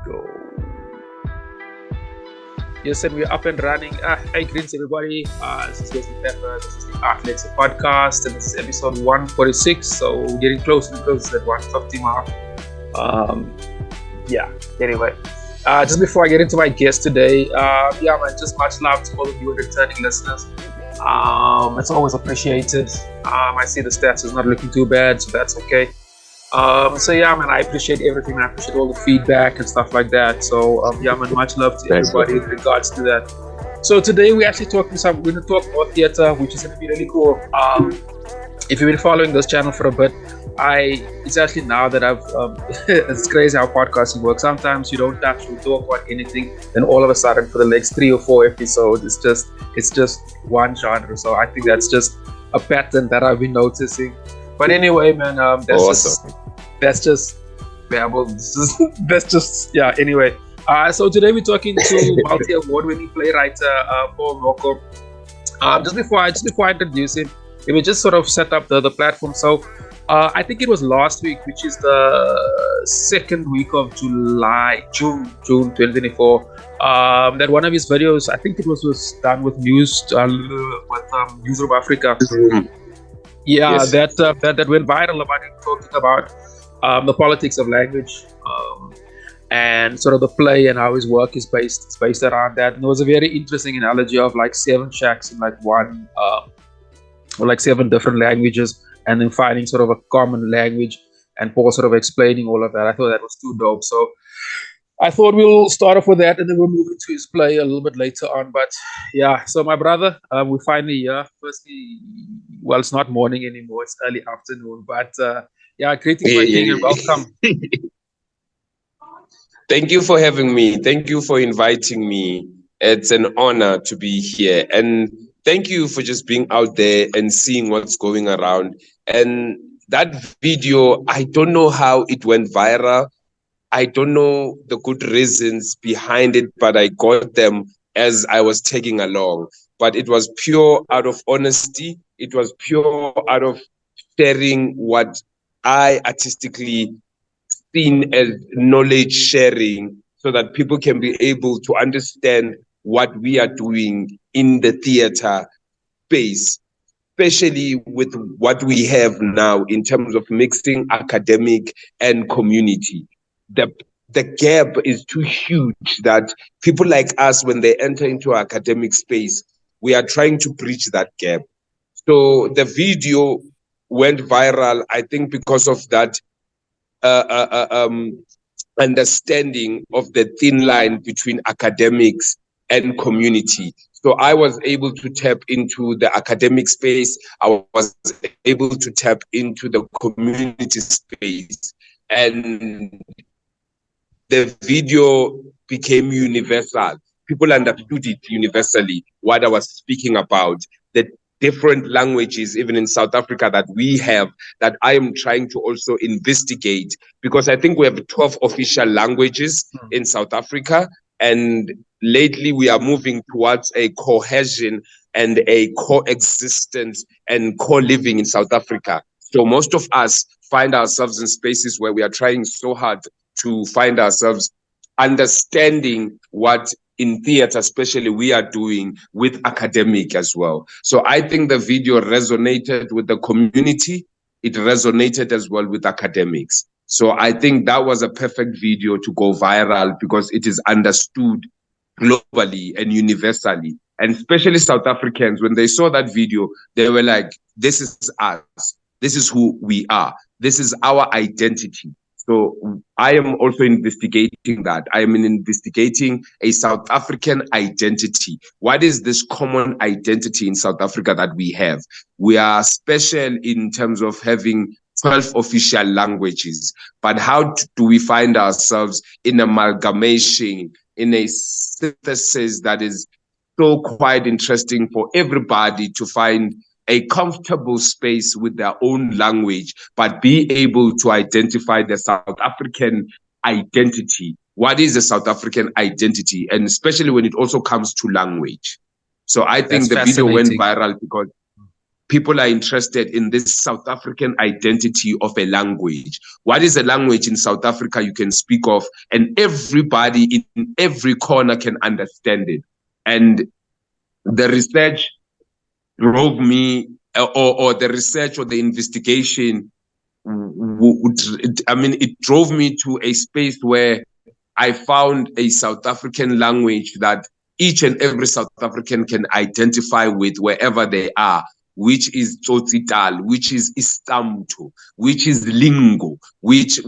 go. Yes, and we're up and running. Hey, greetings everybody. This is Wesley Pepper. This is the Lexcia podcast, and this is episode 146. So we're getting close to that 150 mark. Anyway, just before I get into my guest today, just much love to all of you returning listeners. It's always appreciated. I see the stats is not looking too bad, so that's okay. I appreciate everything. I appreciate all the feedback and stuff like that. So, much love to everybody in regards to that. So today we're actually we're going to talk about theater, which is going to be really cool. If you've been following this channel for a bit, it's actually now that I've, it's crazy how podcasting works. Sometimes you don't actually talk about anything, then all of a sudden for the next 3 or 4 episodes, it's just one genre. So I think that's just a pattern that I've been noticing. But anyway, man, anyway. So today we're talking to multi-award-winning playwright Paul Noko. Just before I introduce him, let me just sort of set up the platform. So I think it was last week, which is the second week of June 2024, that one of his videos, I think it was done with News of Africa. Mm-hmm. Yes. that went viral about him talking about the politics of language and sort of the play and how his work is based around that. And there was a very interesting analogy of like 7 shacks in like one or like 7 different languages, and then finding sort of a common language, and Paul sort of explaining all of that. I thought that was too dope. So I thought we'll start off with that, and then we'll move into his play a little bit later on. But yeah, so my brother, we're finally here. Firstly, well, it's not morning anymore; it's early afternoon. But greetings, my king, and welcome. Thank you for having me. Thank you for inviting me. It's an honor to be here, and thank you for just being out there and seeing what's going around. And that video, I don't know how it went viral. I don't know the good reasons behind it, but I got them as I was tagging along. But it was pure out of honesty. It was pure out of sharing what I artistically seen as knowledge sharing, so that people can be able to understand what we are doing in the theater space, especially with what we have now in terms of mixing academic and community. The gap is too huge that people like us, when they enter into our academic space, we are trying to bridge that gap. So the video went viral, I think, because of that understanding of the thin line between academics and community. So I was able to tap into the academic space. I was able to tap into the community space. And the video became universal. People understood it universally, what I was speaking about. The different languages, even in South Africa, that we have, that I am trying to also investigate, because I think we have 12 official languages in South Africa. And lately we are moving towards a cohesion and a coexistence and co-living in South Africa. So most of us find ourselves in spaces where we are trying so hard to find ourselves understanding what in theater, especially, we are doing with academic as well. So I think the video resonated with the community. It resonated as well with academics. So I think that was a perfect video to go viral, because it is understood globally and universally. And especially South Africans, when they saw that video, they were like, this is us. This is who we are. This is our identity. So I am also investigating that. I am investigating a South African identity. What is this common identity in South Africa that we have? We are special in terms of having 12 official languages, but how do we find ourselves in amalgamation, in a synthesis that is so quite interesting for everybody to find a comfortable space with their own language, but be able to identify the South African identity. What is the South African identity? And especially when it also comes to language. So I think the video went viral because people are interested in this South African identity of a language. What is a language in South Africa you can speak of, and everybody in every corner can understand it? And the research drove me, or the research or the investigation, it drove me to a space where I found a South African language that each and every South African can identify with wherever they are, which is Tsotsital, which is Scamto, which is Lingo, which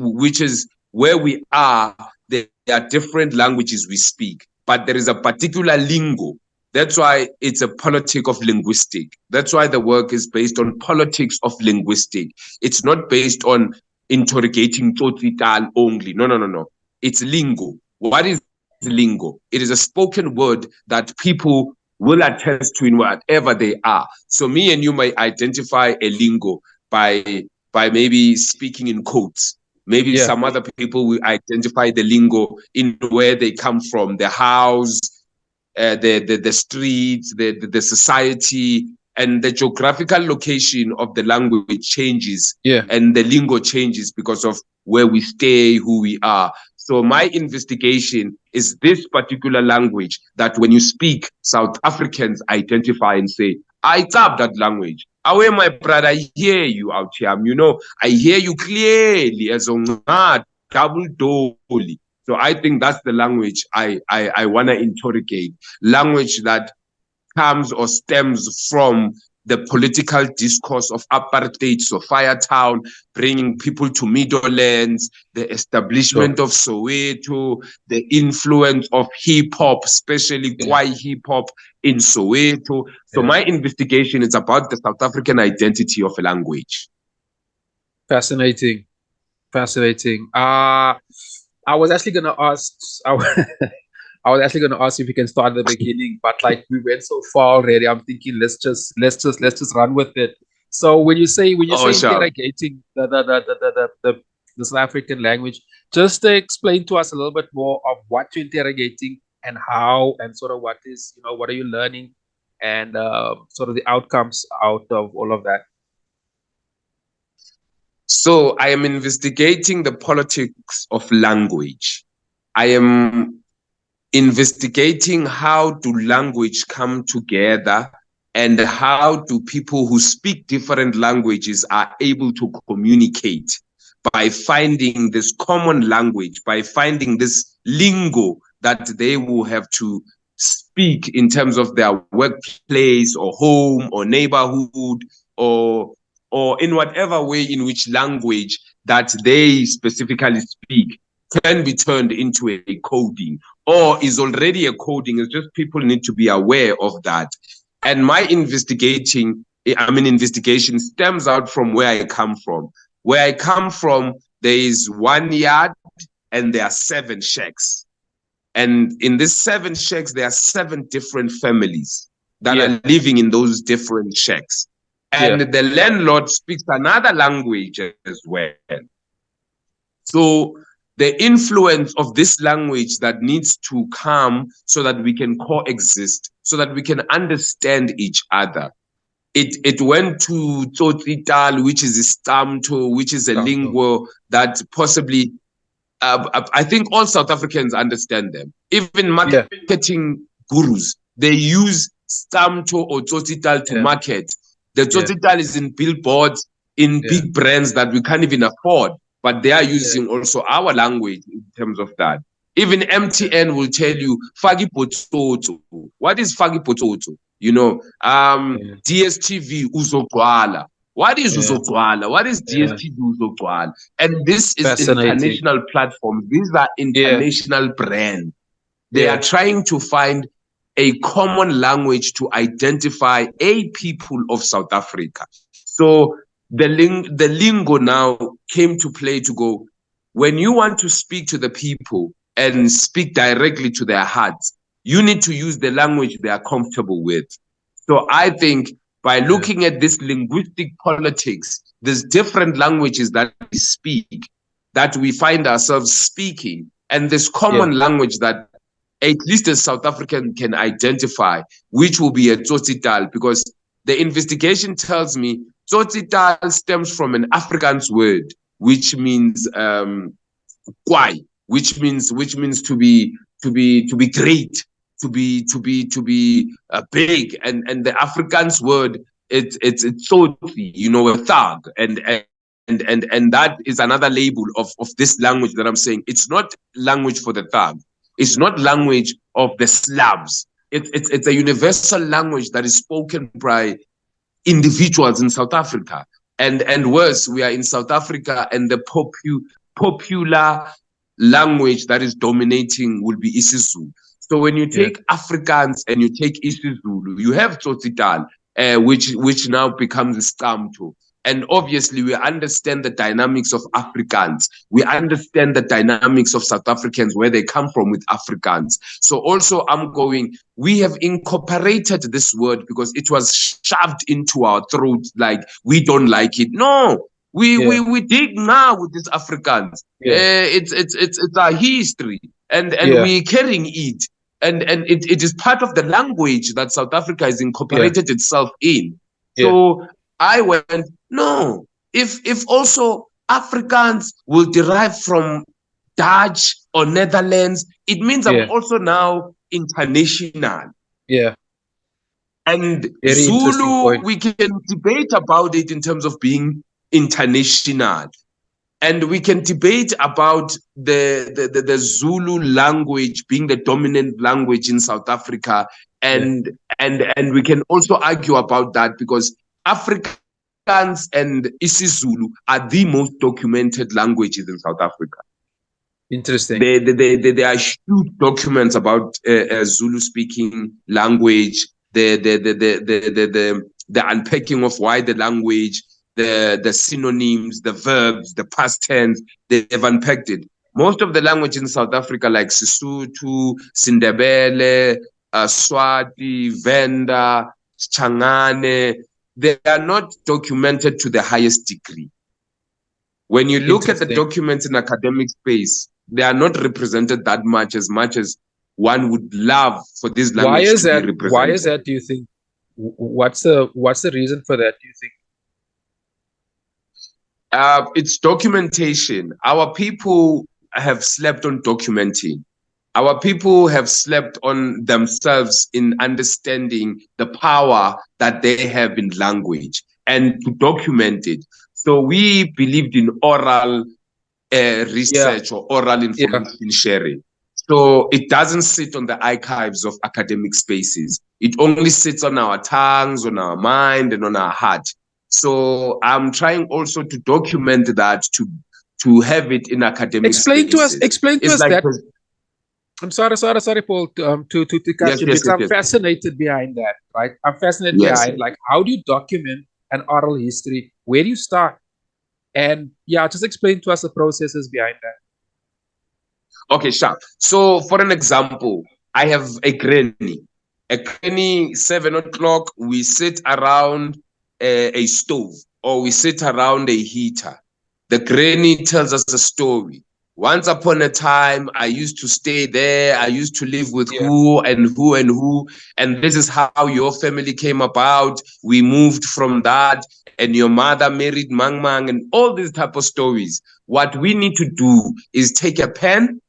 is where we are. There are different languages we speak, but there is a particular lingo. That's why it's a politic of linguistic. That's why the work is based on politics of linguistic. It's not based on interrogating Tsotsital only. No. It's lingo. What is lingo? It is a spoken word that people will attest to in whatever they are. So me and you might identify a lingo by maybe speaking in codes. Maybe some other people will identify the lingo in where they come from, the house, the streets, the society, and the geographical location of the language changes. And the lingo changes because of where we stay, who we are. So my investigation is this particular language that when you speak, South Africans identify and say, I tap that language. Away, my brother, I hear you out here. You know, I hear you clearly as a double dolly. So I think that's the language I want to interrogate. Language that comes or stems from the political discourse of apartheid, so Firetown, bringing people to Middlelands, the establishment of Soweto, the influence of hip-hop, especially Kwai hip-hop in Soweto. So my investigation is about the South African identity of a language. Fascinating. I was actually going to ask... I was actually going to ask if you can start at the beginning, but like we went so far already, I'm thinking let's just run with it. So when you say interrogating the South African language, just explain to us a little bit more of what you're interrogating and how, and sort of what are you learning, and sort of the outcomes out of all of that. So I am investigating the politics of language. I am investigating how do language come together, and how do people who speak different languages are able to communicate by finding this common language, by finding this lingo that they will have to speak in terms of their workplace or home or neighborhood, or in whatever way in which language that they specifically speak can be turned into a coding, or is already a coding. It's just people need to be aware of that. And my investigation stems out from where I come from. Where I come from, there is 1 yard and there are 7 shacks. And in these 7 shacks, there are 7 different families that are living in those different shacks. And the landlord speaks another language as well. So the influence of this language that needs to come so that we can coexist, so that we can understand each other. It went to Tsotsital, which is Scamto, which is a lingo that possibly, I think all South Africans understand them. Even marketing gurus, they use Scamto or Tsotsital to market. The Tsotsital is in billboards, in big brands that we can't even afford. But they are using also our language in terms of that. Even MTN will tell you, Fagi Pototo. What is Fagi Pototo? You know, DSTV Uzogwala. What is Uzogwala? What is DSTV Uzogwala? And this is international platform. These are international brands. They are trying to find a common language to identify a people of South Africa. So the lingo now came to play to go, when you want to speak to the people and speak directly to their hearts, you need to use the language they are comfortable with. So I think by looking at this linguistic politics, there's different languages that we speak, that we find ourselves speaking, and this common language that at least a South African can identify, which will be a Tsotsital, because The investigation tells me tsotsitaal stems from an Afrikaans word, which means kwai, which means to be great, to be big, and the Afrikaans word it's tsotsi, you know, a thug, and that is another label of this language that I'm saying. It's not language for the thug. It's not language of the Slavs. It's a universal language that is spoken by individuals in South Africa. And worse, we are in South Africa, and the popular language that is dominating will be isiZulu. So when you take Afrikaans and you take isiZulu, you have tsotsitaal, which now becomes scamto. And obviously, we understand the dynamics of Afrikaans. We understand the dynamics of South Africans, where they come from with Afrikaans. So also, we have incorporated this word because it was shoved into our throats like we don't like it. No, we dig now with this Afrikaans. It's our history, and we're carrying it. And it is part of the language that South Africa has incorporated itself in. So I went, no, if also Afrikaans will derive from Dutch or Netherlands, it means I'm also now international. Yeah. And Very Zulu, we can debate about it in terms of being international. And we can debate about the Zulu language being the dominant language in South Africa. And we can also argue about that because Afrikaans and isiZulu are the most documented languages in South Africa. Interesting. There are huge documents about Zulu-speaking language, the unpacking of why the language, the synonyms, the verbs, the past tense, they've unpacked it. Most of the language in South Africa, like Sesotho, Sindebele, Swati, Venda, Changane, they are not documented to the highest degree. When you look at the documents in academic space, they are not represented that much as one would love for this language to be represented. Why is that, do you think? What's the reason for that, do you think? It's documentation. Our people have slept on documenting. Our people have slept on themselves in understanding the power that they have in language and to document it. So we believed in oral research or oral information sharing. So it doesn't sit on the archives of academic spaces. It only sits on our tongues, on our mind, and on our heart. So I'm trying also to document that, to have it in academic spaces. Explain to us that. I'm sorry, Paul, to cut you, because I'm fascinated behind that, right? I'm fascinated behind, like, how do you document an oral history? Where do you start? And just explain to us the processes behind that. Okay, sure. So for an example, I have a granny. 7 o'clock, we sit around a stove, or we sit around a heater. The granny tells us a story. Once upon a time, I used to stay there. I used to live with who and who and who. And this is how your family came about. We moved from that. And your mother married Mang Mang, and all these type of stories. What we need to do is take a pen,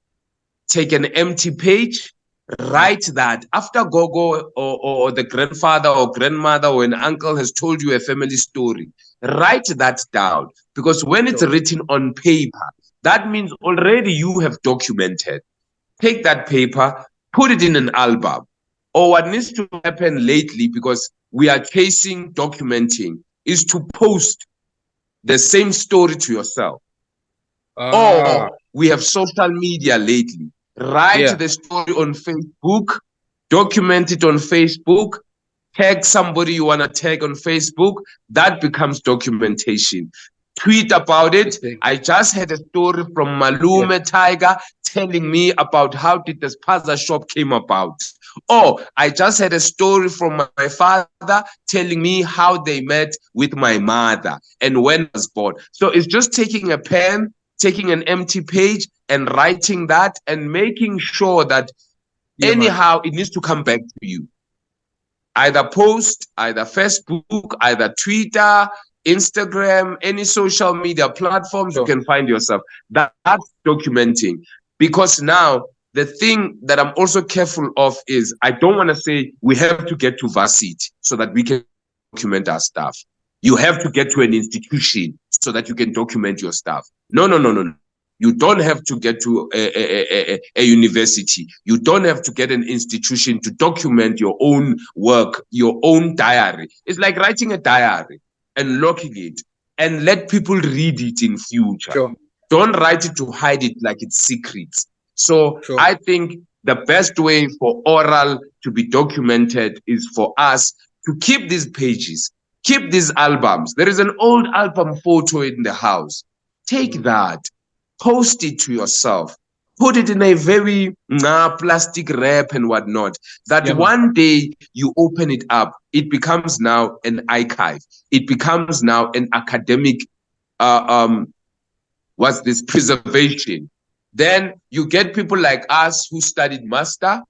take an empty page, write that. After Gogo or the grandfather or grandmother or an uncle has told you a family story, write that down. Because when it's written on paper, that means already you have documented. Take that paper, put it in an album. Or what needs to happen lately, because we are chasing documenting, is to post the same story to yourself. Or we have social media lately. Write the story on Facebook, document it on Facebook, tag somebody you want to tag on Facebook. That becomes documentation. Tweet about it. I just had a story from Malume Tiger telling me about how did the spaza shop came about. Oh, I just had a story from my father telling me how they met with my mother and when I was born. So it's just taking a pen, taking an empty page and writing that and making sure that anyhow it needs to come back to you. either post, either Facebook, either Twitter, Instagram, any social media platforms, you can find yourself. That's documenting. Because now, the thing that I'm also careful of is I don't want to say we have to get to varsity so that we can document our stuff. You have to get to an institution so that you can document your stuff. No. You don't have to get to a university. You don't have to get an institution to document your own work, your own diary. It's like writing a diary and locking it and let people read it in future. Sure. Don't write it to hide it like it's secrets. So I think the best way for oral to be documented is for us to keep these pages, keep these albums. There is an old album photo in the house. Take that, post it to yourself, put it in a very plastic wrap and whatnot, that one day you open it up, it becomes now an archive. It becomes now an academic, preservation. Then you get people like us who studied master,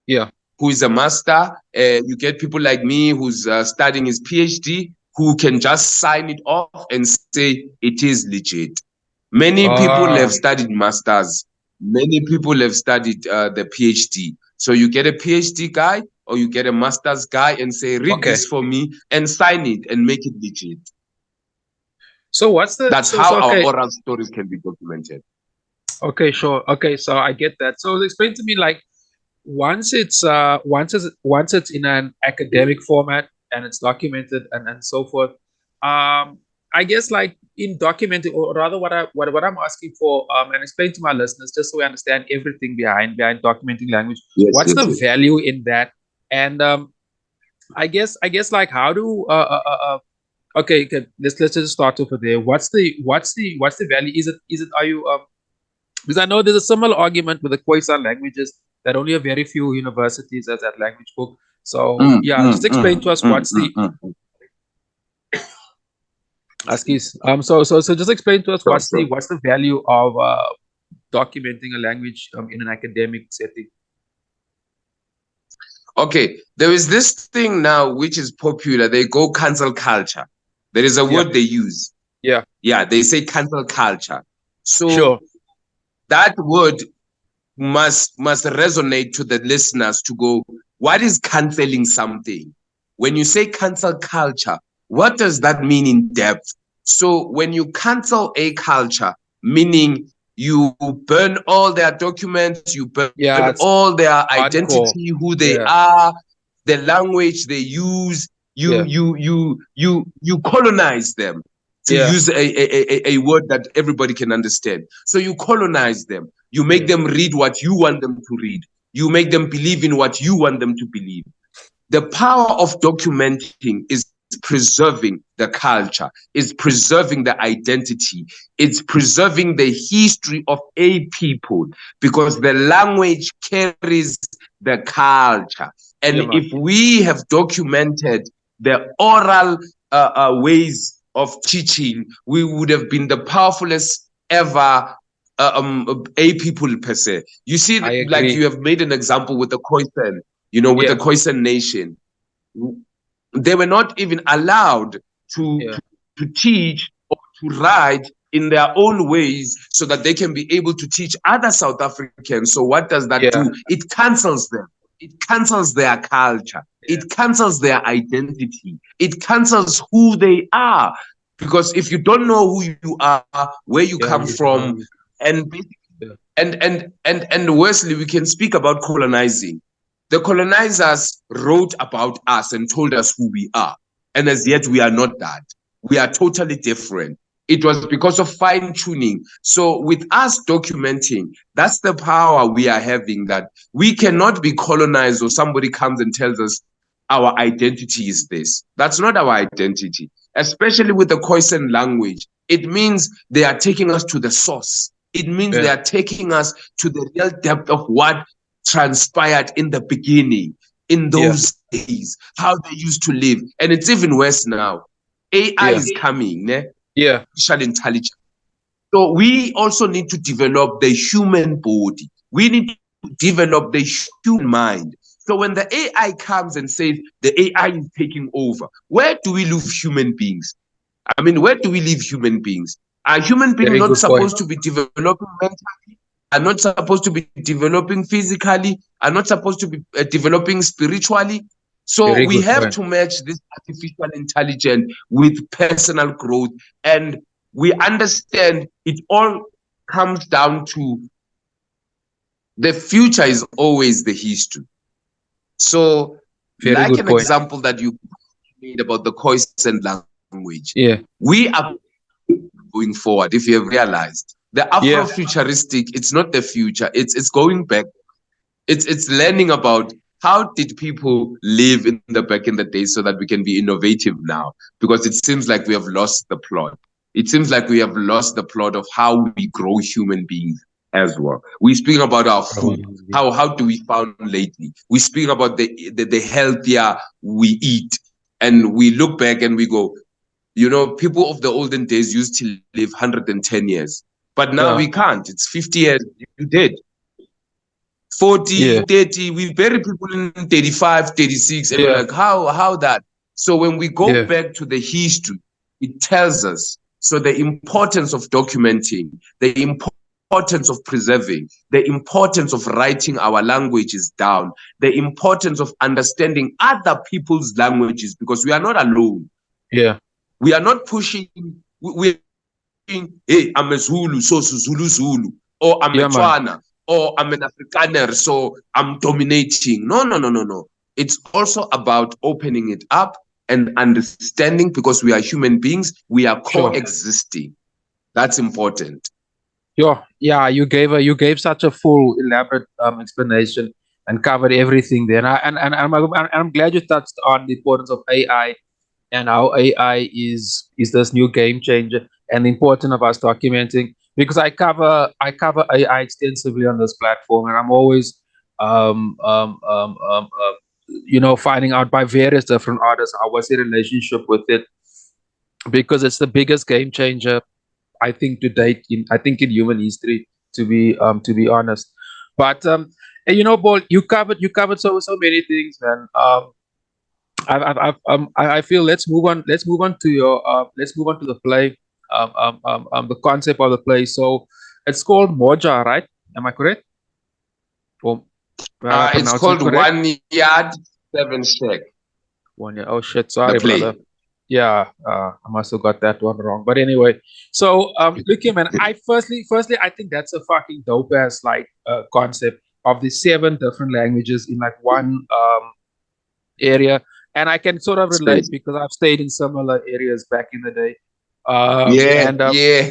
who is a master. You get people like me who's studying his PhD, who can just sign it off and say it is legit. Many people have studied masters. Many people have studied the PhD. So you get a PhD guy or you get a master's guy and say, read this for me and sign it and make it legit. So that's how our oral stories can be documented. Okay, sure. Okay, so I get that. So explain to me, like, once it's in an academic format and it's documented and so forth, I guess, like, in documenting, or rather what I'm asking for, and explain to my listeners, just so we understand everything behind documenting language. What's the value in that? And I guess like, how do okay, let's just start over there. What's the value? Is it are you because I know there's a similar argument with the Khoisan languages that only a very few universities has that language book. So just explain to us what's the so just explain to us what's the value of documenting a language in an academic setting. Okay, there is this thing now which is popular. They go cancel culture. There is a word they use. Yeah, they say cancel culture. So that word must resonate to the listeners to go, what is canceling something? When you say cancel culture, what does that mean in depth? So when you cancel a culture, meaning you burn all their documents, you burn all their identity, who they are, the language they use, you colonize them, to use a word that everybody can understand. So you colonize them. You make them read what you want them to read. You make them believe in what you want them to believe. The power of documenting is preserving the culture, is preserving the identity, it's preserving the history of a people, because the language carries the culture. And if we have documented the oral ways of teaching, we would have been the powerfulest ever a people per se. You see, like you have made an example with the Khoisan, with the Khoisan nation. They were not even allowed to teach or to write in their own ways so that they can be able to teach other South Africans. So what does that do? It cancels them. It cancels their culture. It cancels their identity. It cancels who they are. Because if you don't know who you are, where you come from, and Wesley, we can speak about colonizing. The colonizers wrote about us and told us who we are. And as yet, we are not that. We are totally different. It was because of fine-tuning. So with us documenting, that's the power we are having, that we cannot be colonized or somebody comes and tells us our identity is this. That's not our identity. Especially with the Khoisan language, it means they are taking us to the source. It means they are taking us to the real depth of what transpired in the beginning, in those days, how they used to live. And it's even worse now. AI is coming, artificial intelligence. So we also need to develop the human body. We need to develop the human mind, So when the AI comes and says the AI is taking over, where do we leave human beings? I mean, where do we leave human beings? Are human beings not supposed to be developing mentally? Are not supposed to be developing physically? Are not supposed to be developing spiritually? So we have to match this artificial intelligence with personal growth, and we understand it all comes down to the future is always the history. So, like an example that you made about the Khoisan language, we are going forward. If you have realized, the Afrofuturistic, it's not the future; it's going back. It's learning about how did people live in the day so that we can be innovative now. Because it seems like we have lost the plot. It seems like we have lost the plot of how we grow human beings as well. We speak about our food. How do we found lately? We speak about the healthier we eat, and we look back and we go, you know, people of the olden days used to live 110 years, but now we can't. It's 50 years. You did 40, 30. We bury people in 35, 36, and we're like, how that? So when we go back to the history, it tells us. So the importance of documenting, the importance of preserving, the importance of writing our languages down, the importance of understanding other people's languages, because we are not alone. We are not pushing, we're saying, hey, I'm a Zulu, so Zulu, or I'm a Tswana, or I'm an Afrikaner, so I'm dominating. No. It's also about opening it up and understanding, because we are human beings, we are coexisting. That's important. Yeah, you gave such a full, elaborate explanation and covered everything there. And I'm glad you touched on the importance of AI and how AI is this new game changer, and the importance of us documenting, because I cover AI extensively on this platform, and I'm always finding out by various different artists what's the relationship with it, because it's the biggest game changer I think to date in human history, to be honest. But and Paul, you covered so many things, man. I feel let's move on to your let's move on to the play, the concept of the play. So it's called Moja, right? Am I correct? It's called 1 Yard 7 Shack. 1 year. Oh shit! Sorry, brother. Yeah, I must have got that one wrong. But anyway, so look here, man. I firstly, I think that's a fucking dope ass concept of the 7 different languages in like one area. And I can sort of relate because I've stayed in similar areas back in the day.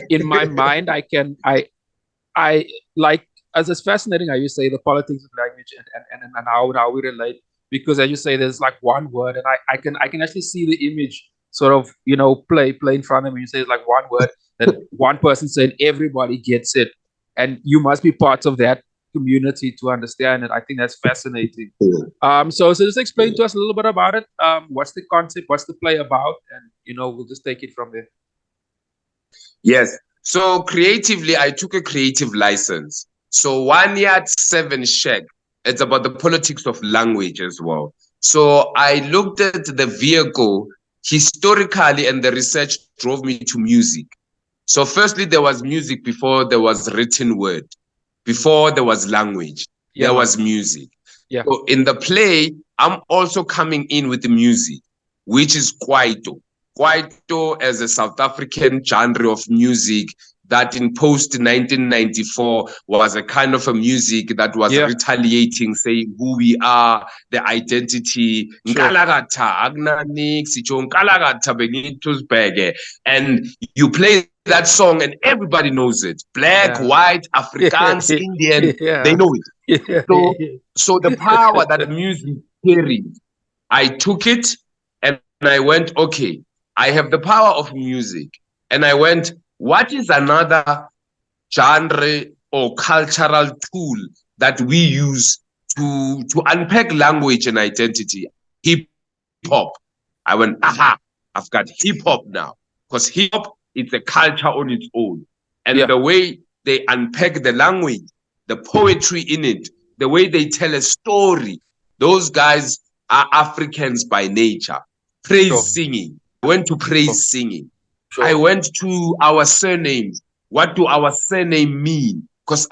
In my mind, I like, as it's fascinating how you say the politics of language and how we relate, because as you say, there's like one word, and I can actually see the image sort of play in front of me. You say it's like one word that one person said, everybody gets it, and you must be part of that community to understand it. I think that's fascinating. So just explain to us a little bit about it. What's the concept? What's the play about? And we'll just take it from there. Yes. So creatively, I took a creative license. So 1 Yard 7 Shack, it's about the politics of language as well. So I looked at the vehicle historically, and the research drove me to music. So firstly, there was music before there was written word. Before there was language, there was music. So in the play, I'm also coming in with the music, which is Kwaito. Kwaito as a South African genre of music that in post-1994 was a kind of a music that was retaliating, saying who we are, the identity. And you play that song and everybody knows it. Black, white, Afrikaans, Indian, they know it. So the power that music carried, I took it and I went, okay, I have the power of music. And I went, what is another genre or cultural tool that we use to unpack language and identity? Hip hop. I went, aha, I've got hip hop now. Because hip hop, it's a culture on its own. And the way they unpack the language, the poetry in it, the way they tell a story, Those guys are Africans by nature. Praise Sure. singing. I went to praise singing. Sure. I went to our surnames. What do our surname mean? Because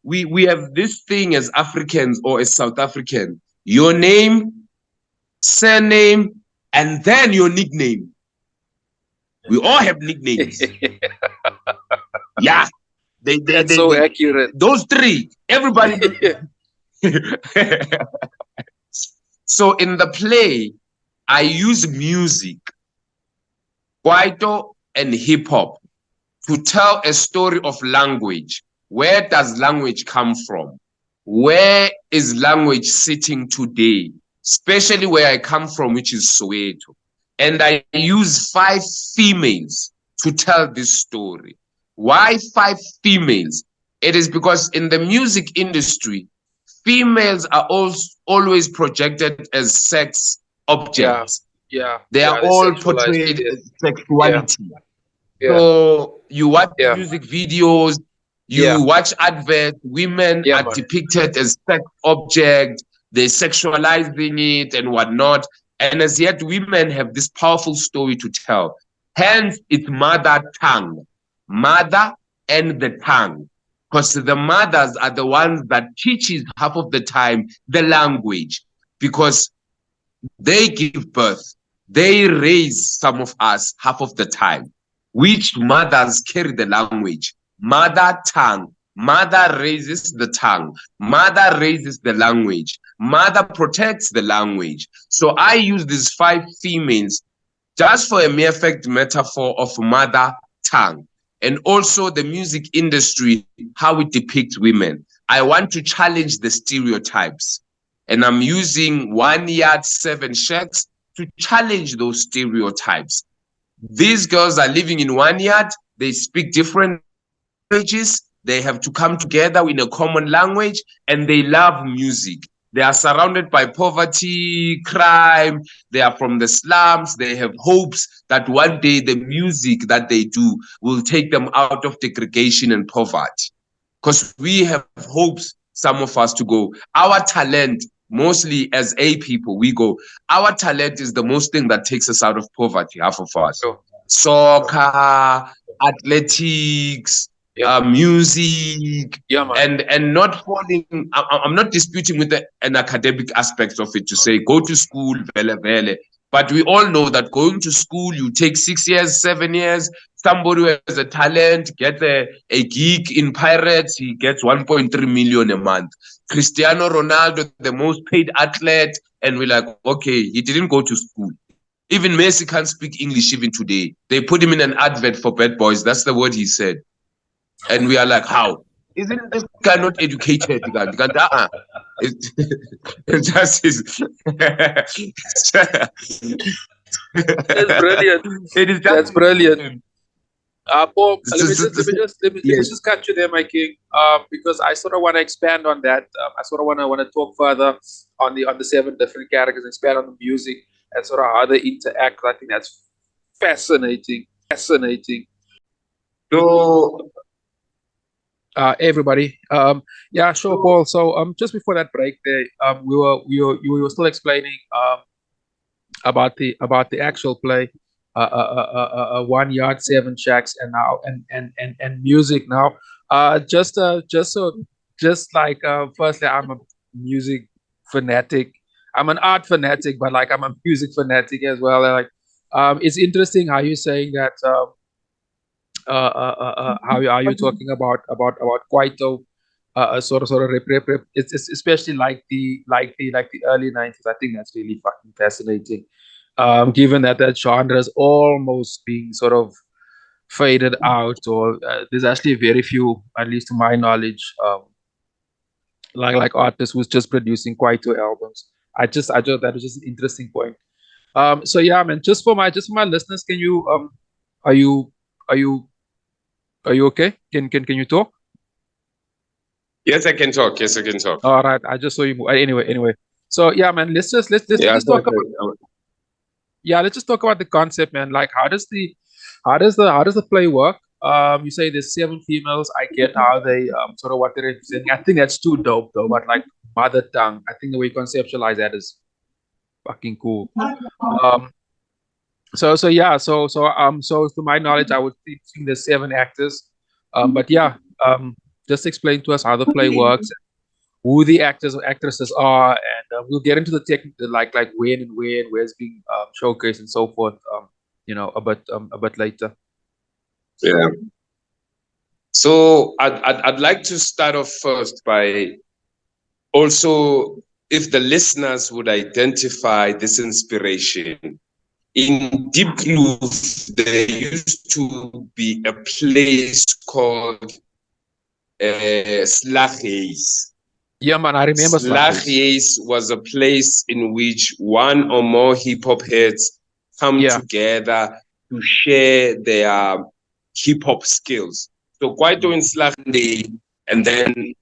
we have this thing as Africans or as South African. Your name, surname, and then your nickname. We all have nicknames. Yeah. That's so accurate. Those three, everybody. So in the play, I use music, kwaito and hip hop to tell a story of language. Where does language come from? Where is language sitting today? Especially where I come from, which is Soweto. And I use 5 females to tell this story. Why 5 females? It is because in the music industry, females are always projected as sex objects. Yeah. They are all portrayed as sexuality. Yeah. So you watch music videos, you watch adverts, women are depicted as sex objects, they're sexualizing it and whatnot. And as yet, women have this powerful story to tell. Hence, it's mother tongue. Mother and the tongue. Because the mothers are the ones that teaches half of the time the language. Because they give birth. They raise some of us half of the time. Which mothers carry the language? Mother tongue. Mother raises the tongue. Mother raises the language. Mother protects the language. So I use these 5 females just for a mere fact metaphor of mother tongue. And also the music industry, how it depicts women. I want to challenge the stereotypes. And I'm using 1 yard 7 shacks to challenge those stereotypes. These girls are living in 1 yard. They speak different languages. They have to come together in a common language, and they love music. They are surrounded by poverty, crime. They are from the slums. They have hopes that one day the music that they do will take them out of degradation and poverty. Because we have hopes, some of us, to go. Our talent, mostly as A people, we go, our talent is the most thing that takes us out of poverty, half of us. Sure. Soccer, athletics, music, and not falling. I'm not disputing with an academic aspect of it to say go to school, vele. But we all know that going to school, you take 6 years, 7 years. Somebody who has a talent gets a gig in Pirates, he gets 1.3 million a month. Cristiano Ronaldo, the most paid athlete, and we're like, okay, he didn't go to school. Even Messi can't speak English even today. They put him in an advert for Bad Boys. That's the word he said. And we are like, how? Isn't this guy not educated? It's just his... That's brilliant. That's brilliant. Paul, let me just cut you there, my king, because I sort of want to expand on that. I sort of want to talk further on the 7 different characters, expand on the music and sort of how they interact. I think that's fascinating. So, everybody, yeah, sure, Paul. So, just before that break, there, you were still explaining about the actual play. 1 yard 7 shacks and now and music now. Firstly, I'm a music fanatic. I'm an art fanatic, but like I'm a music fanatic as well. Like, it's interesting how you're saying that. How are you talking about kwaito? Sort of rep. It's especially like the early 90s. I think that's really fucking fascinating. Given that genre is almost being sort of faded out, or there's actually very few, at least to my knowledge, like artists who's just producing kwaito albums. I thought that was just an interesting point. So yeah, man, just for my listeners, can you are you okay? Can you talk? Yes, I can talk. All right, I just saw you move. Anyway. So yeah, man, let's talk about. Yeah, let's just talk about the concept, man. Like, how does the play work? You say there's 7 females. I get how they sort of what they're representing. I think that's too dope though. But like mother tongue, I think the way you conceptualize that is fucking cool. Um, so to my knowledge, I would think there's 7 actors. But yeah, just explain to us how the play works, who the actors or actresses are, and we'll get into the technical, like when and where it's being showcased and so forth. A bit later. Yeah. So I'd like to start off first by also, if the listeners would identify this inspiration. In Deep Kloof, there used to be a place called Slaghuis. Yeah, man, I remember Slaghuis was a place in which one or more hip hop heads come together to share their hip hop skills. So Kwaito in Slaghuis, and then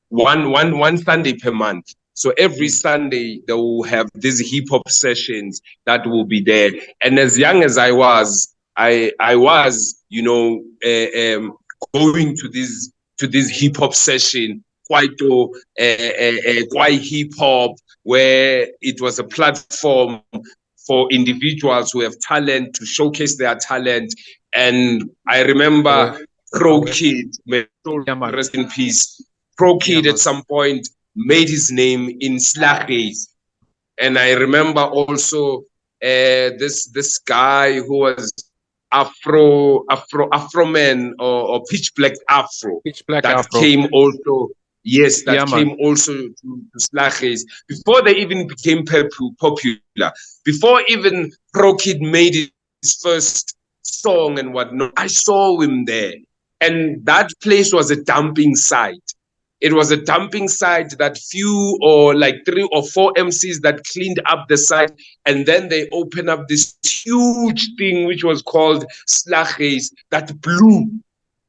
one Sunday per month. So every Sunday they will have these hip hop sessions that will be there. And as young as I was, I was, going to this hip hop session, quite hip hop, where it was a platform for individuals who have talent to showcase their talent. And I remember Pro Kid, rest in peace. Pro Kid at some point made his name in Slaghuis. And I remember also this guy who was Afro man or pitch black Afro came also. Yes, that came also to Slaghuis before they even became popular. Before even Pro Kid made his first song and whatnot, I saw him there. And that place was a dumping site. It was a dumping site that few or like 3 or 4 MCs that cleaned up the site. And then they opened up this huge thing, which was called Slaghuis, that blew.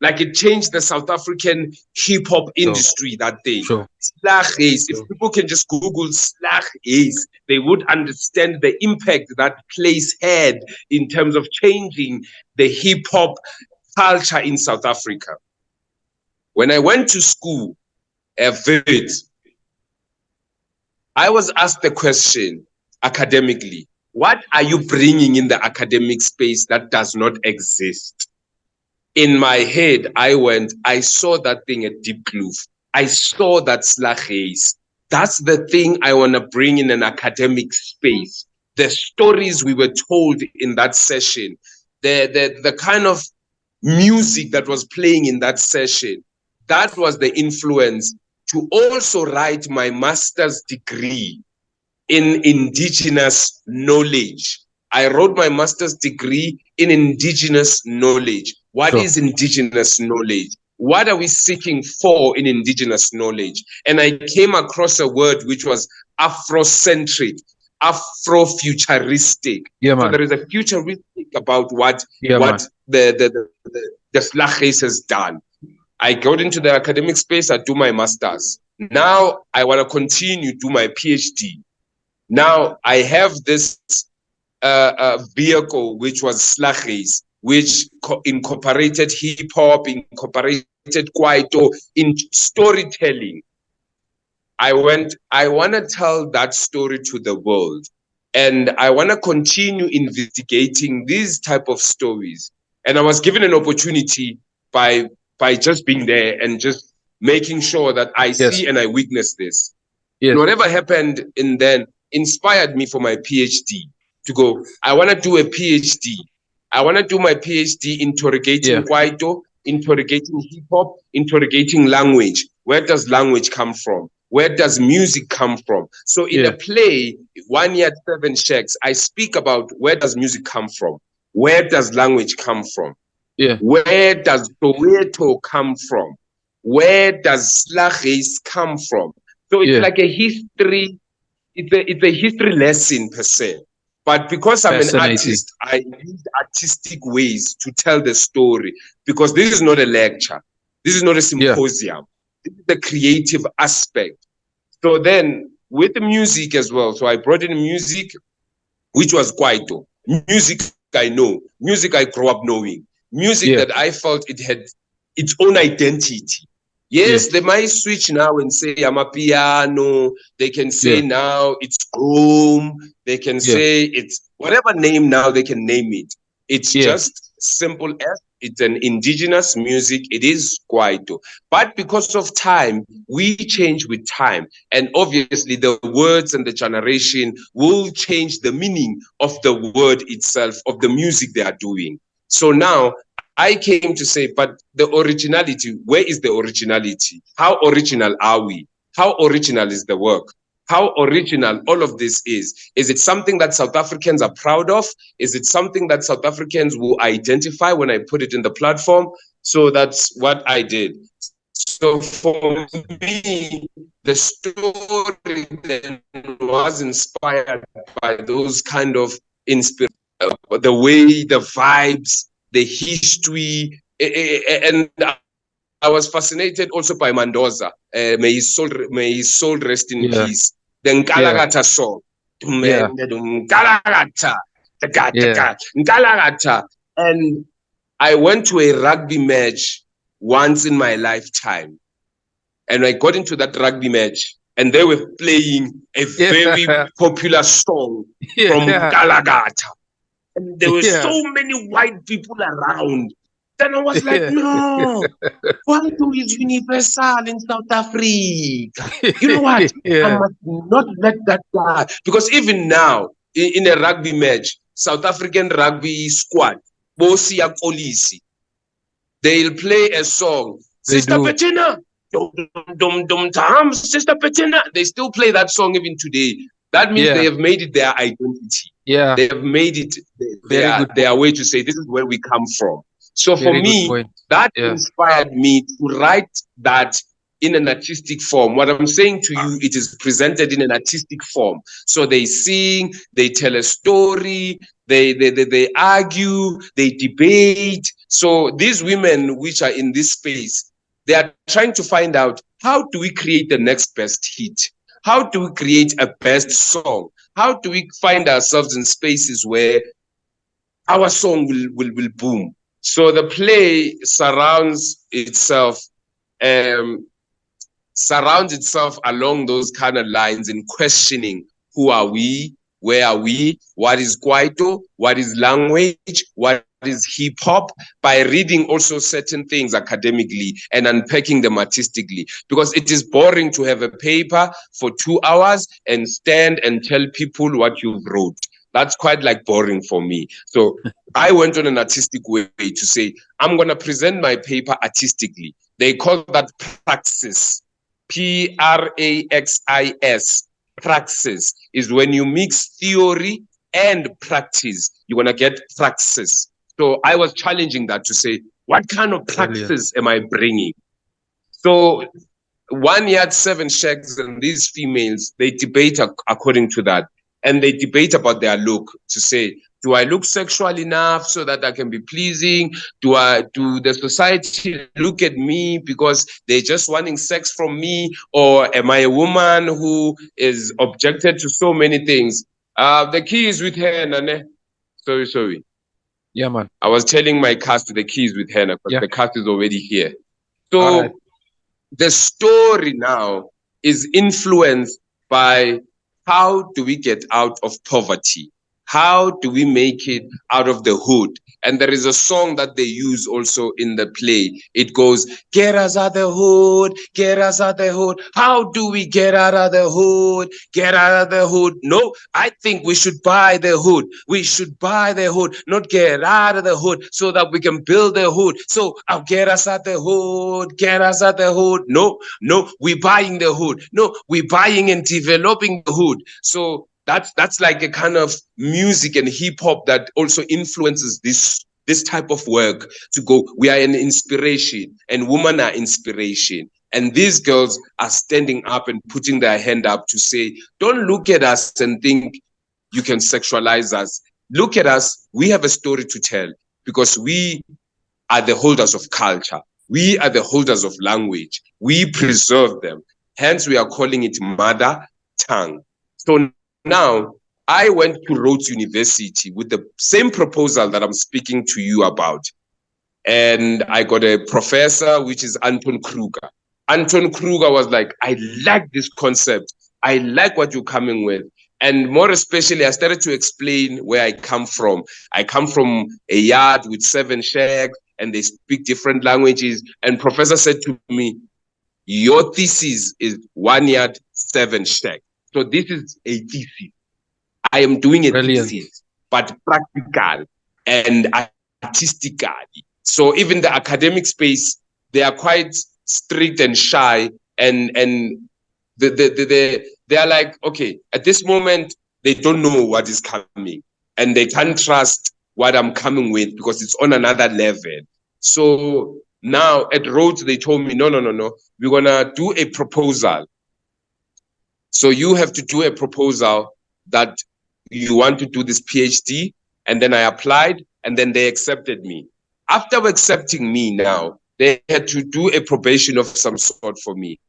Like it changed the South African hip hop industry that day. Slaghuis, if people can just Google Slaghuis, they would understand the impact that place had in terms of changing the hip hop culture in South Africa. When I went to school, Wits, I was asked the question academically, what are you bringing in the academic space that does not exist? In my head, I saw that thing at Deep Kloof. I saw that Slaghuis. That's the thing I want to bring in an academic space. The stories we were told in that session, the kind of music that was playing in that session, that was the influence to also write my master's degree in indigenous knowledge. I wrote my master's degree in indigenous knowledge. What is indigenous knowledge? What are we seeking for in indigenous knowledge? And I came across a word which was Afrocentric, Afrofuturistic. So there is a futuristic about what the Slaghuis has done. I got into the academic space, I do my master's. Now I want to continue do my PhD. Now I have this vehicle, which was Slaghuis, which incorporated hip hop, incorporated Kwaito in storytelling. I want to tell that story to the world, and I want to continue investigating these type of stories. And I was given an opportunity by just being there and just making sure that I see and I witness this. And whatever happened and then inspired me for my PhD to go, I want to do a PhD. I want to do my PhD interrogating Kwaito, interrogating hip hop, interrogating language. Where does language come from? Where does music come from? So in a play, 1 Year 7 Shacks, I speak about where does music come from? Where does language come from? Where does Soweto come from? Where does Slaghuis come from? So it's like a history, it's a history lesson per se. But because I'm an artist, I use artistic ways to tell the story. Because this is not a lecture. This is not a symposium. This is the creative aspect. So then with the music as well. So I brought in music, which was Kwaito. Music I know. Music I grew up knowing. music that I felt it had its own identity. Yes, they might switch now and say amapiano. They can say now it's chrome. They can say it's whatever name now they can name it. It's just simple as it's an indigenous music. It is kwaito. But because of time, we change with time. And obviously the words and the generation will change the meaning of the word itself, of the music they are doing. So now I came to say, but the originality, where is the originality? How original are we? How original is the work? How original all of this is? Is it something that South Africans are proud of? Is it something that South Africans will identify when I put it in the platform? So that's what I did. So for me, the story then was inspired by those kind of inspiration, the way, the vibes, the history, and I was fascinated also by Mendoza. May his soul rest in peace. The Nkalagata song. Nkalagata. And I went to a rugby match once in my lifetime. And I got into that rugby match and they were playing a very popular song from Nkalagata. And there were so many white people around. Then I was like, no, Kwaito is universal in South Africa. You know what? I must not let that die. Because even now, in a rugby match, South African rugby squad, Bosia Kolisi, they'll play a song. Sister Petina, Sister Petina. They still play that song even today. That means they have made it their identity. They have made it their way to say, this is where we come from. So for me, that inspired me to write that in an artistic form. What I'm saying to you, it is presented in an artistic form. So they sing, they tell a story, they argue, they debate. So these women which are in this space, they are trying to find out, how do we create the next best hit? How do we create a best song? How do we find ourselves in spaces where our song will boom? So the play surrounds itself along those kind of lines in questioning, who are we? Where are we? What is Kwaito? What is language? What is hip hop? By reading also certain things academically and unpacking them artistically. Because it is boring to have a paper for 2 hours and stand and tell people what you've wrote. That's quite like boring for me. So I went on an artistic way to say, I'm going to present my paper artistically. They call that Praxis. Praxis. Praxis is when you mix theory and practice, you're going to get praxis. So I was challenging that to say, what kind of praxis am I bringing? So 1 yard, 7 shekels, and these females, they debate according to that. And they debate about their look to say, do I look sexual enough so that I can be pleasing? Do the society look at me because they're just wanting sex from me? Or am I a woman who is objected to so many things? The key is with her, Nane. Sorry. Yeah, man. I was telling my cast the key is with her because the cast is already here. So the story now is influenced by, how do we get out of poverty? How do we make it out of the hood? And there is a song that they use also in the play. It goes, get us out of the hood, get us out of the hood. How do we get out of the hood? Get out of the hood. No, I think we should buy the hood. We should buy the hood, not get out of the hood so that we can build the hood. So I'll get us out the hood, get us out the hood. No, we're buying the hood. No, we're buying and developing the hood. So that's like a kind of music and hip hop that also influences this type of work to go. We are an inspiration and women are inspiration. And these girls are standing up and putting their hand up to say, don't look at us and think you can sexualize us. Look at us. We have a story to tell because we are the holders of culture. We are the holders of language. We preserve them. Hence, we are calling it mother tongue. So now, I went to Wits University with the same proposal that I'm speaking to you about. and I got a professor, which is Anton Kruger. Anton Kruger was like, I like this concept. I like what you're coming with. And more especially, I started to explain where I come from. I come from a yard with 7 shacks, and they speak different languages. And professor said to me, your thesis is 1 yard, 7 shacks. So this is a thesis. I am doing a thesis, but practical and artistically. So even the academic space, they are quite strict and shy, and they are like, okay, at this moment, they don't know what is coming, and they can't trust what I'm coming with because it's on another level. So now at Rhodes, they told me, no, we're gonna do a proposal. So you have to do a proposal that you want to do this PhD, and then I applied, and then they accepted me. After accepting me now, they had to do a probation of some sort for me.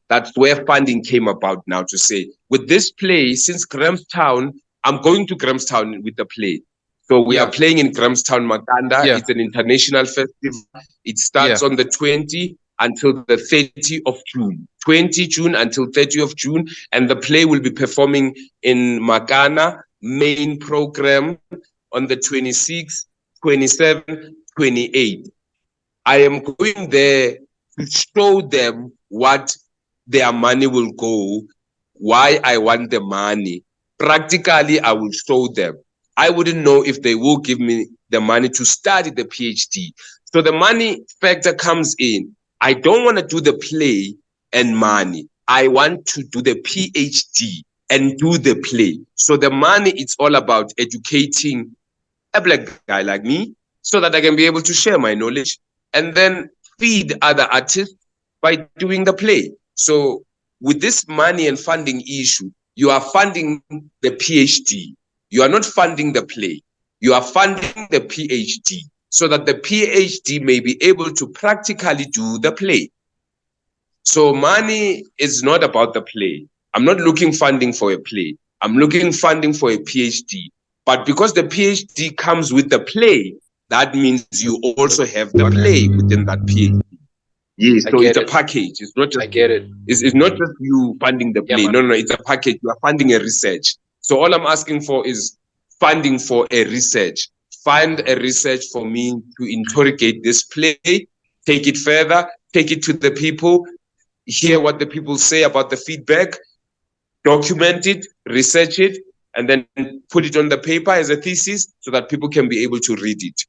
That's where funding came about now, to say, with this play, since Grahamstown, I'm going to Grahamstown with the play. So we are playing in Grahamstown, Makanda. It's an international festival. It starts on the 20th until the 30th of June. 20 June until 30th of June. And the play will be performing in Makana, main program on the 26th, 27th, 28th. I am going there to show them what their money will go, why I want the money. Practically, I will show them. I wouldn't know if they will give me the money to study the PhD. So the money factor comes in. I don't want to do the play and money. I want to do the PhD and do the play. So the money, it's all about educating a black guy like me so that I can be able to share my knowledge and then feed other artists by doing the play. So with this money and funding issue, you are funding the PhD. You are not funding the play. You are funding the PhD so that the PhD may be able to practically do the play. So money is not about the play. I'm not looking funding for a play. I'm looking funding for a PhD. But because the PhD comes with the play, that means you also have the play within that PhD. Yes, so it's a package. It's not just, I get it. It's not just you funding the play. No, it's a package. You are funding a research. So all I'm asking for is funding for a research. Find a research for me to interrogate this play, take it further, take it to the people, hear what the people say about the feedback, document it, research it, and then put it on the paper as a thesis so that people can be able to read it.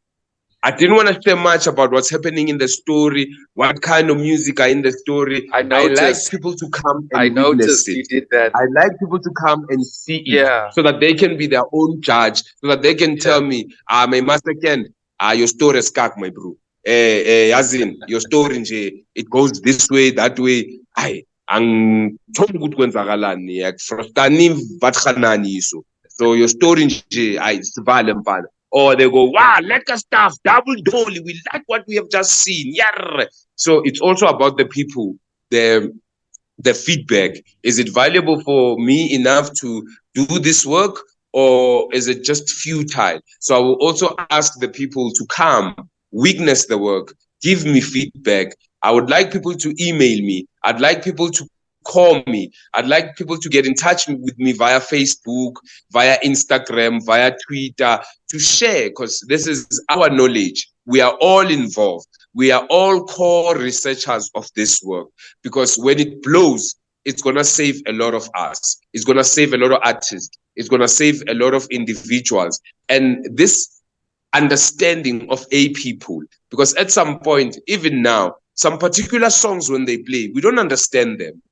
I didn't want to say much about what's happening in the story, what kind of music are in the story. I like people to come and witness it. You did that. I like people to come and see it so that they can be their own judge, so that they can tell me, my master Ken, your story is kak, my bro. Yazin, your story, it goes this way, that way. So your story, or they go, wow, lekker stuff, double dolly, we like what we have just seen. Yeah. So it's also about the people, the feedback. Is it valuable for me enough to do this work, or is it just futile? So I will also ask the people to come, witness the work, give me feedback. I would like people to email me. I'd like people to call me. I'd like people to get in touch with me via Facebook, via Instagram, via Twitter, to share, because this is our knowledge. We are all involved. We are all core researchers of this work, because when it blows, it's going to save a lot of us. It's going to save a lot of artists. It's going to save a lot of individuals. And this understanding of a people, because at some point, even now, some particular songs, when they play, we don't understand them.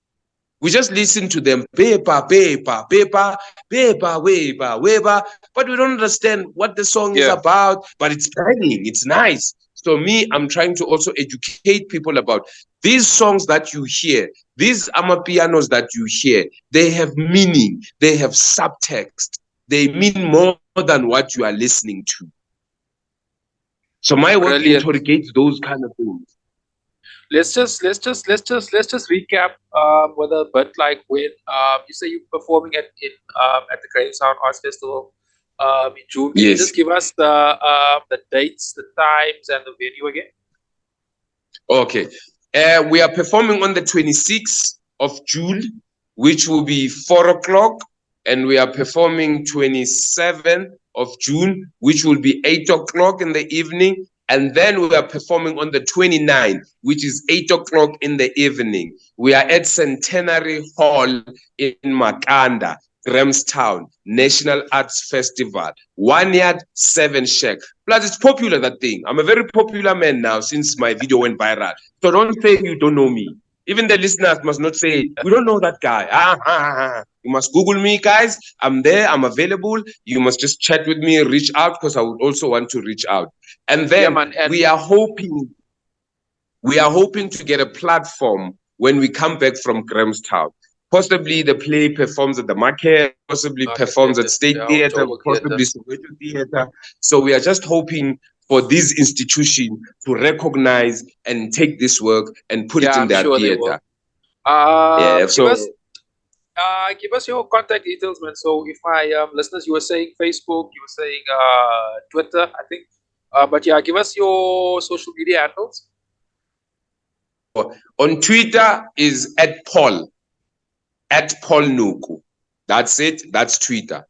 We just listen to them, paper, paper, paper, paper, weber, weber, but we don't understand what the song is about, but it's banging, it's nice. So me, I'm trying to also educate people about these songs that you hear, these amapianos that you hear, they have meaning, they have subtext, they mean more than what you are listening to. So my work interrogates those kind of things. Let's just recap with a bit, like when you say you're performing at the Grahamstown Arts Festival. in June. Can you just give us the dates, the times, and the venue again? Okay. We are performing on the 26th of June, which will be 4 o'clock, and we are performing 27th of June, which will be 8 o'clock in the evening, and then we are performing on the 29th, which is 8 o'clock in the evening. We are at Centenary Hall in Makanda, Grahamstown, National Arts Festival, 1 yard, 7 shack. Plus, it's popular, that thing. I'm a very popular man now since my video went viral. So don't say you don't know me. Even the listeners must not say, we don't know that guy. You must Google me, guys. I'm there. I'm available. You must just chat with me, reach out, because I would also want to reach out. And then we are hoping to get a platform when we come back from Grahamstown. Possibly the play performs at the market, possibly performs at State Theatre, possibly Soweto Theatre. So we are just hoping for this institution to recognize and take this work and put it in their theatre. Give us your contact details, man. So if my listeners, you were saying Facebook, you were saying Twitter, I think. But yeah, give us your social media handles. On Twitter is @Paul Noko. That's it. That's Twitter.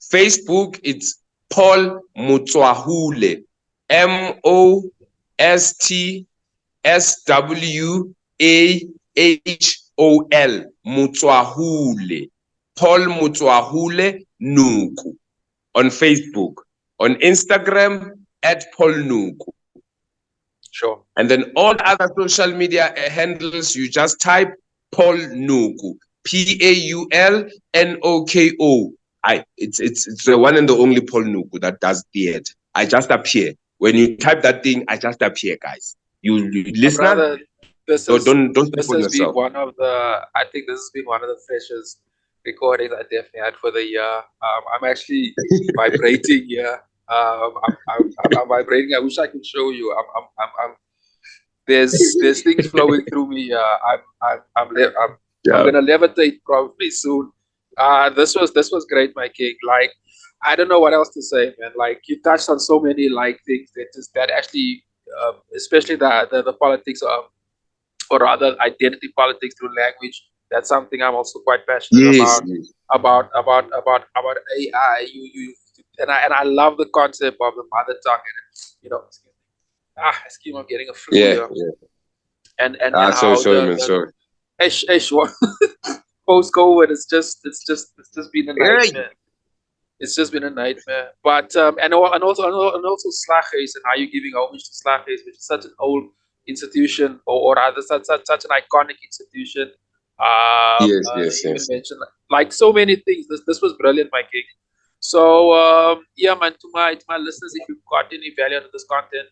Facebook, it's Paul Mutwsagule. MOSTSWAHOL. Mutwsagule. Paul Mutwsagule Noko. On Facebook. On Instagram, @Paul Noko. Sure. And then all other social media handles, you just type Paul Noko. PAULNOKO. It's the one and the only Paul Noko that does theatre. I just appear. When you type that thing, I just appear, guys. You listen. This has been one of the. I think this has been one of the freshest recordings I definitely had for the year. I'm actually vibrating here. I'm vibrating. I wish I could show you. There's things flowing through me. I'm gonna levitate probably soon. This was great, my king. Like, I don't know what else to say, man. Like, you touched on so many things that actually, especially the politics of, or rather identity politics through language. That's something I'm also quite passionate about AI. And I love the concept of the mother tongue, and excuse me, I'm getting a flu here. And post COVID, it's just been a nightmare. It's just been a nightmare. But and also Slaghuis, and how you're giving homage to Slaghuis, which is such an old institution, or rather such an iconic institution. You mentioned like so many things. This was brilliant, my king. So man, to my listeners, if you've got any value out of this content,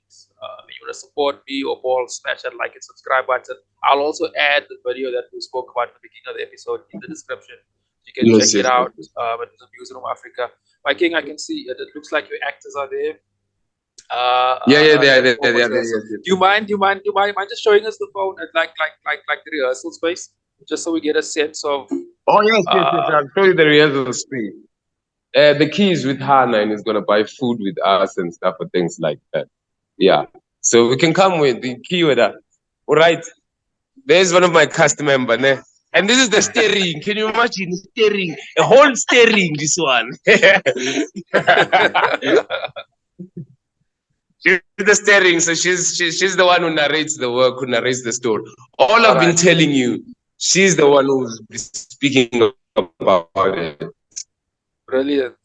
you want to support me or Paul, smash that like and subscribe button. I'll also add the video that we spoke about at the beginning of the episode in the description. You can check it out. It's a Newsroom Africa. My king, I can see it looks like your actors are there. They are. Do you mind just showing us the phone at like the rehearsal space, just so we get a sense of? Oh yes. I'll show you the rehearsal space. The key is with Hannah, and is gonna buy food with us and stuff and things like that. Yeah. So we can come with the key with that. All right. There's one of my cast members, né? And this is the steering. Can you imagine steering? A whole steering, this one. She's the steering, so she's the one who narrates the work, who narrates the story. All I've been telling you, she's the one who's speaking about it. Brilliant.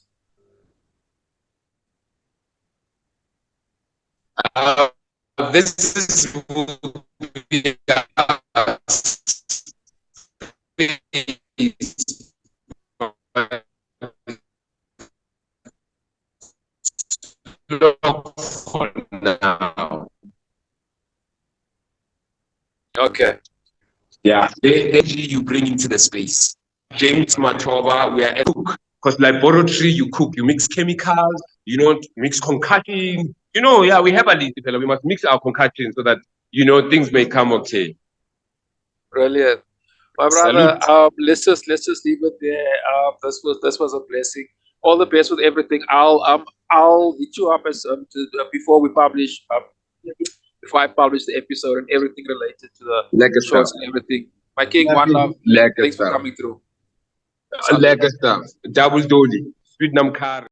This is now. Okay. Yeah, the energy you bring into the space. James Matova, we are a cook. Because laboratory, you cook, you mix chemicals, mix concoction. We have a little, we must mix our concoction so that, things may come okay. Brilliant. My brother, let's just leave it there. This was a blessing. all the best with everything. I'll hit you up as before we publish before I publish the episode and everything related to the Lekker shorts stuff. and everything. My king, one love. Lekker Thanks for stuff. coming through. Lekker stuff. Double dolly. Sweet namkar.